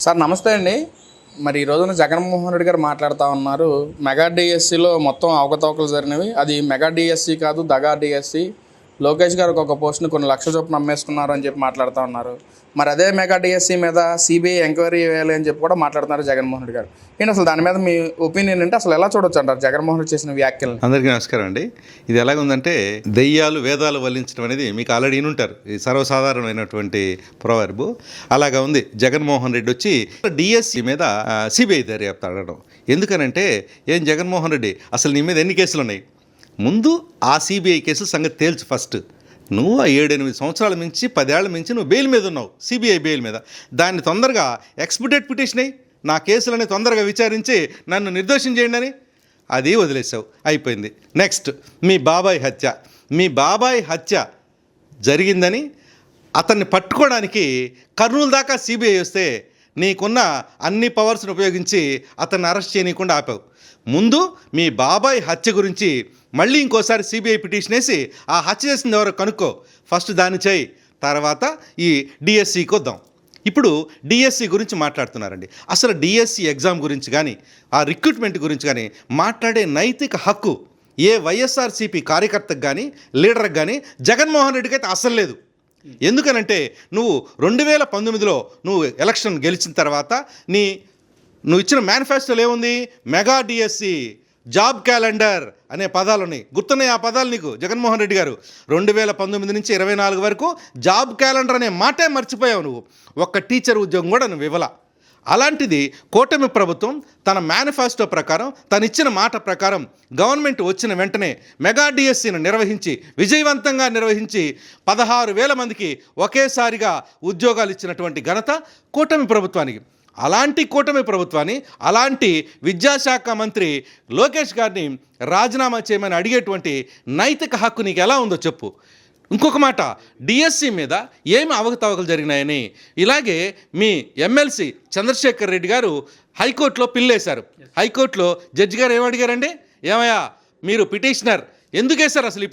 Sir నమస్తే అండి. మరి ఈ రోజున జగన్మోహన్ రెడ్డి గారు మాట్లాడుతూ ఉన్నారు. మెగా డిఎస్సిలో మొత్తం అవకతవకలు జరిగినవి, అది మెగా డిఎస్సి కాదు దగా డిఎస్సి. లోకేష్ గారు ఒక పోస్ట్ని కొన్ని లక్షల చొప్పున అమ్మేసుకున్నారు అని చెప్పి మాట్లాడుతూ ఉన్నారు. మరి అదే మెగా డిఎస్సి మీద సిబిఐ ఎంక్వైరీ వేయాలి అని చెప్పి కూడా మాట్లాడుతున్నారు జగన్మోహన్ రెడ్డి గారు. ఏంటి అసలు దాని మీద మీ ఒపీనియన్ అంటే అసలు ఎలా చూడొచ్చు అంటారు జగన్మోహన్ రెడ్డి చేసిన వ్యాఖ్యలు? అందరికీ నమస్కారం అండి. ఇది ఎలాగుందంటే దెయ్యాలు వేదాలు వల్లించడం అనేది మీకు ఆల్రెడీ వినుంటారు. ఇది సర్వసాధారణమైనటువంటి ప్రొవర్బ్. అలాగా ఉంది. జగన్మోహన్ రెడ్డి వచ్చి డిఎస్సి మీద సిబిఐ దర్యాప్తు అడగడం. ఎందుకనంటే ఏం జగన్మోహన్ రెడ్డి అసలు నీ మీద ఎన్ని కేసులు ఉన్నాయి? ముందు ఆ సిబిఐ కేసుల సంగతి తేల్చు ఫస్ట్. నువ్వు 7-8 సంవత్సరాల మించి 10 ఏళ్ల మించి నువ్వు బెయిల్ మీద ఉన్నావు, సిబిఐ బెయిల్ మీద. దాన్ని తొందరగా ఎక్స్పెడిట్ పిటిషన్ అయ్యి నా కేసులని తొందరగా విచారించి నన్ను నిర్దోషం చేయండి అని అది వదిలేసావు, అయిపోయింది. నెక్స్ట్ మీ బాబాయ్ హత్య జరిగిందని అతన్ని పట్టుకోవడానికి కర్నూలు దాకా సిబిఐ వస్తే నీకున్న అన్ని పవర్స్ని ఉపయోగించి అతన్ని అరెస్ట్ చేయనీయకుండా ఆపావు. ముందు మీ బాబాయ్ హత్య గురించి మళ్ళీ ఇంకోసారి సిబిఐ పిటిషన్ వేసి ఆ హత్య చేసింది ఎవరో కనుక్కో. ఫస్ట్ దాన్ని చేయి, తర్వాత ఈ డిఎస్సికి వద్దాం. ఇప్పుడు డిఎస్సి గురించి మాట్లాడుతున్నారండి. అసలు డిఎస్సి ఎగ్జామ్ గురించి కానీ ఆ రిక్రూట్మెంట్ గురించి కానీ మాట్లాడే నైతిక హక్కు ఏ వైఎస్ఆర్సీపీ కార్యకర్తకు కానీ లీడర్కి కానీ జగన్మోహన్ రెడ్డికి అయితే అసలు లేదు. ఎందుకనంటే నువ్వు 2019లో నువ్వు ఎలక్షన్ గెలిచిన తర్వాత నువ్వు ఇచ్చిన మేనిఫెస్టోలో ఏముంది? మెగా డిఎస్సి, జాబ్ క్యాలెండర్ అనే పదాలు ఉన్నాయి. గుర్తున్నాయి ఆ పదాలు నీకు? జగన్మోహన్ రెడ్డి గారు 2019 నుంచి 24 వరకు జాబ్ క్యాలెండర్ అనే మాటే మర్చిపోయావు నువ్వు. ఒక్క టీచర్ ఉద్యోగం కూడా నువ్వు ఇవ్వాల. అలాంటిది కూటమి ప్రభుత్వం తన మేనిఫెస్టో ప్రకారం తను ఇచ్చిన మాట ప్రకారం గవర్నమెంట్ వచ్చిన వెంటనే మెగా డిఎస్సిని నిర్వహించి విజయవంతంగా నిర్వహించి 16,000 మందికి ఒకేసారిగా ఉద్యోగాలు ఇచ్చినటువంటి ఘనత కూటమి ప్రభుత్వానికి. అలాంటి కూటమి ప్రభుత్వాన్ని, అలాంటి విద్యాశాఖ మంత్రి లోకేష్ గారిని రాజీనామా చేయమని అడిగేటువంటి నైతిక హక్కు నీకు ఎలా ఉందో చెప్పు. ఇంకొక మాట, డిఎస్సి మీద ఏమి అవకతవకలు జరిగినాయని ఇలాగే మీ ఎమ్మెల్సీ చంద్రశేఖర్ రెడ్డి గారు హైకోర్టులో పిల్లేశారు. హైకోర్టులో జడ్జి గారు ఏమడిగారండి? ఏమయ్యా మీరు పిటిషనర్ ఎందుకు వేశారు అసలు ఈ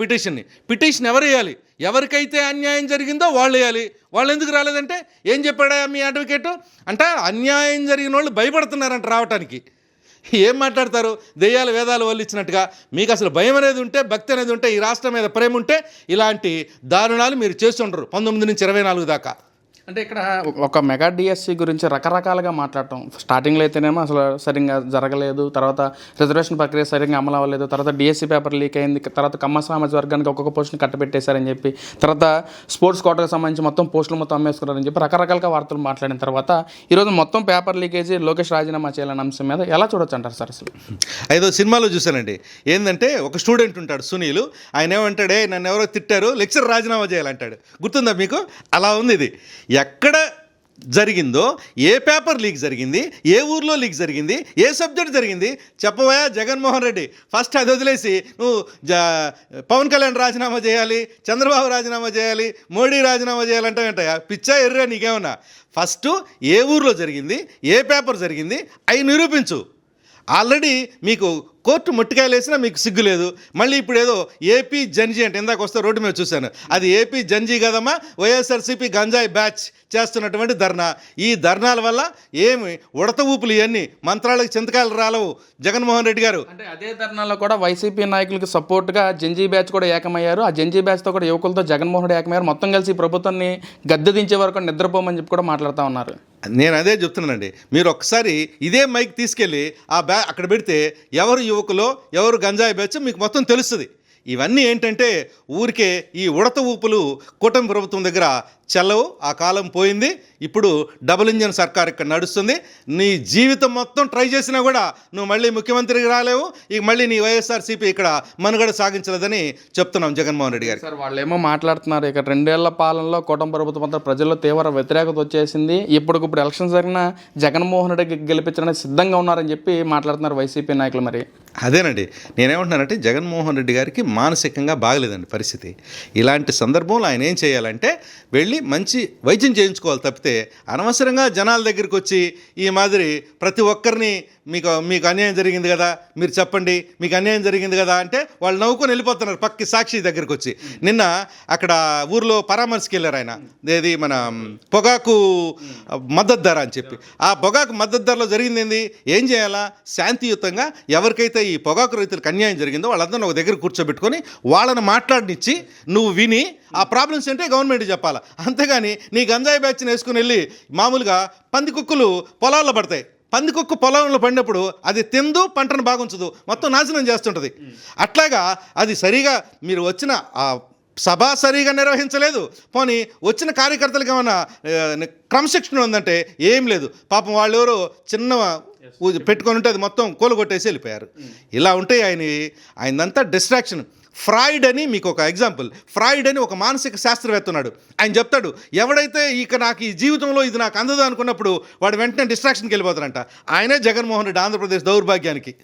పిటిషన్ ఎవరు వేయాలి? ఎవరికైతే అన్యాయం జరిగిందో వాళ్ళు వేయాలి. వాళ్ళు ఎందుకు రాలేదంటే ఏం చెప్పాడా మీ అడ్వకేటు? అంటే అన్యాయం జరిగిన వాళ్ళు భయపడుతున్నారంట రావటానికి. ఏం మాట్లాడతారు? దెయ్యాలు వేదాలు వాళ్ళు ఇచ్చినట్టుగా. మీకు అసలు భయం అనేది ఉంటే, భక్తి అనేది ఉంటే, ఈ రాష్ట్రం మీద ప్రేమ ఉంటే ఇలాంటి దారుణాలు మీరు చేస్తుంటారు 19 నుంచి 24 దాకా. అంటే ఇక్కడ ఒక మెగా డిఎస్సి గురించి రకరకాలుగా మాట్లాడటం. స్టార్టింగ్లో అయితేనేమో అసలు సరిగ్గా జరగలేదు, తర్వాత రిజర్వేషన్ ప్రక్రియ సరిగ్గా అమలు అవ్వలేదు, తర్వాత డిఎస్సి పేపర్ లీక్ అయింది, తర్వాత కమ్మ సామాజిక వర్గానికి ఒక్కొక్క పోస్టుని కట్టబెట్టేశారని చెప్పి, తర్వాత స్పోర్ట్స్ కోటాకు సంబంధించి మొత్తం పోస్టులు మొత్తం అమ్మేసుకున్నారని చెప్పి రకరకాలుగా వార్తలు మాట్లాడిన తర్వాత ఈరోజు మొత్తం పేపర్ లీకేజీ లోకేష్ రాజీనామా చేయాలన్న అంశం మీద ఎలా చూడొచ్చు అంటారు సార్? అసలు ఏదో సినిమాలో చూశానండి. ఏంటంటే ఒక స్టూడెంట్ ఉంటాడు సునీలు, ఆయన ఏమంటాడే నన్ను ఎవరో తిట్టారు, లెక్చర్ రాజీనామా చేయాలంటాడు. గుర్తుందా మీకు? అలా ఉంది ఇది. ఎక్కడ జరిగిందో, ఏ పేపర్ లీక్ జరిగింది, ఏ ఊర్లో లీక్ జరిగింది, ఏ సబ్జెక్ట్ జరిగింది చెప్పవా జగన్మోహన్ రెడ్డి. ఫస్ట్ అది వదిలేసి నువ్వు పవన్ కళ్యాణ్ రాజీనామా చేయాలి, చంద్రబాబు రాజీనామా చేయాలి, మోడీ రాజీనామా చేయాలంటే ఏంటయ్యా పిచ్చా ఎర్రా నీకేమన్నా? ఫస్ట్ ఏ ఊర్లో జరిగింది, ఏ పేపర్ జరిగింది అవి నిరూపించు. ఆల్రెడీ మీకు కోర్టు ముట్టికాయలు వేసినా మీకు సిగ్గు లేదు. మళ్ళీ ఇప్పుడు ఏదో ఏపీ జంజీ అంటే ఇందాక వస్తే రోడ్డు మీద చూశాను, అది ఏపీ జంజీ కదమ్మా, వైఎస్ఆర్సీపీ గంజాయి బ్యాచ్ చేస్తున్నటువంటి ధర్నా. ఈ ధర్నాల వల్ల ఏమి ఉడత ఊపులు ఇవన్నీ మంత్రాలకు చింతకాయలు రాలవు జగన్మోహన్ రెడ్డి గారు. అంటే అదే ధర్నాలో కూడా వైసీపీ నాయకులకు సపోర్ట్గా జంజీ బ్యాచ్ కూడా ఏకమయ్యారు. ఆ జంజీ బ్యాచ్తో కూడా యువకులతో జగన్మోహన్ రెడ్డి ఏకమయ్యారు. మొత్తం కలిసి ఈ ప్రభుత్వాన్ని గద్దె దించే వరకు నిద్రపోమని చెప్పి కూడా మాట్లాడుతూ ఉన్నారు. నేను అదే చెప్తున్నానండి. మీరు ఒక్కసారి ఇదే మైక్ తీసుకెళ్ళి అక్కడ పెడితే ఎవరు యువకులో ఎవరు గంజాయి బ్యాచ్ మీకు మొత్తం తెలుస్తుంది. ఇవన్నీ ఏంటంటే ఊరికే ఈ ఉడత ఊపులు కూటమి ప్రభుత్వం దగ్గర చెల్లవు. ఆ కాలం పోయింది. ఇప్పుడు డబుల్ ఇంజన్ సర్కార్ ఇక్కడ నడుస్తుంది. నీ జీవితం మొత్తం ట్రై చేసినా కూడా నువ్వు మళ్ళీ ముఖ్యమంత్రికి రాలేవు. ఇక మళ్ళీ నీ వైఎస్ఆర్సీపీ ఇక్కడ మనుగడ సాగించలేదని చెప్తున్నాం జగన్మోహన్ రెడ్డి గారు. సార్ వాళ్ళు ఏమో మాట్లాడుతున్నారు, ఇక 2 ఏళ్ల పాలనలో కూటమి ప్రభుత్వం అంతా ప్రజల్లో తీవ్ర వ్యతిరేకత వచ్చేసింది, ఇప్పుడు ఎలక్షన్ జరిగిన జగన్మోహన్ రెడ్డికి గెలిపించడానికి సిద్ధంగా ఉన్నారని చెప్పి మాట్లాడుతున్నారు వైసీపీ నాయకులు. మరి అదేనండి, నేనేమంటున్నానంటే జగన్మోహన్ రెడ్డి గారికి మానసికంగా బాగలేదండి పరిస్థితి. ఇలాంటి సందర్భంలో ఆయన ఏం చేయాలంటే వెళ్ళి మంచి వైద్యం చేయించుకోవాలి తప్పితే అనవసరంగా జనాల దగ్గరికి వచ్చి ఈ మాదిరి ప్రతి ఒక్కరిని మీకు అన్యాయం జరిగింది కదా, మీరు చెప్పండి మీకు అన్యాయం జరిగింది కదా అంటే వాళ్ళు నవ్వుకొని వెళ్ళిపోతున్నారు పక్కి సాక్షి దగ్గరికి వచ్చి. నిన్న అక్కడ ఊర్లో పరామర్శకి వెళ్ళారు ఆయన, ఏది మన పొగాకు మద్దతు ధర అని చెప్పి. ఆ పొగాకు మద్దతు ధరలో జరిగింది ఏంది, ఏం చేయాలా, శాంతియుతంగా ఎవరికైతే ఈ పొగాకు రైతులకు అన్యాయం జరిగిందో వాళ్ళందరినీ ఒక దగ్గర కూర్చోబెట్టుకొని వాళ్ళని మాట్లాడనిచ్చి నువ్వు విని ఆ ప్రాబ్లమ్స్ ఏంటో గవర్నమెంట్ చెప్పాలా. అంతేగాని నీ గంజాయి బ్యాచ్ని వేసుకుని వెళ్ళి మామూలుగా పందికుక్కలు పొలాల్లో పడతాయి, పందికొక్కు పొలంలో పడినప్పుడు అది తిందు పంటను బాగుంచదు, మొత్తం నాశనం చేస్తుంటుంది. అట్లాగా అది సరిగా మీరు వచ్చిన ఆ సభ సరిగా నిర్వహించలేదు, పోనీ వచ్చిన కార్యకర్తలకు ఏమైనా క్రమశిక్షణ ఉందంటే ఏం లేదు. పాపం వాళ్ళు ఎవరో చిన్న పెట్టుకొని ఉంటే అది మొత్తం కూలగొట్టేసి వెళ్ళిపోయారు. ఇలా ఉంటే ఆయనంతా డిస్ట్రాక్షన్. ఫ్రాయిడ్ అని మీకు ఒక ఎగ్జాంపుల్, ఫ్రాయిడ్ అని ఒక మానసిక శాస్త్రవేత్త ఉన్నాడు. ఆయన చెప్తాడు ఎవడైతే నాకు ఈ జీవితంలో ఇది నాకు అందదు అనుకున్నప్పుడు వాడు వెంటనే డిస్ట్రాక్షన్కి వెళ్ళిపోతారంట. ఆయనే జగన్మోహన్ రెడ్డి ఆంధ్రప్రదేశ్ దౌర్భాగ్యానికి.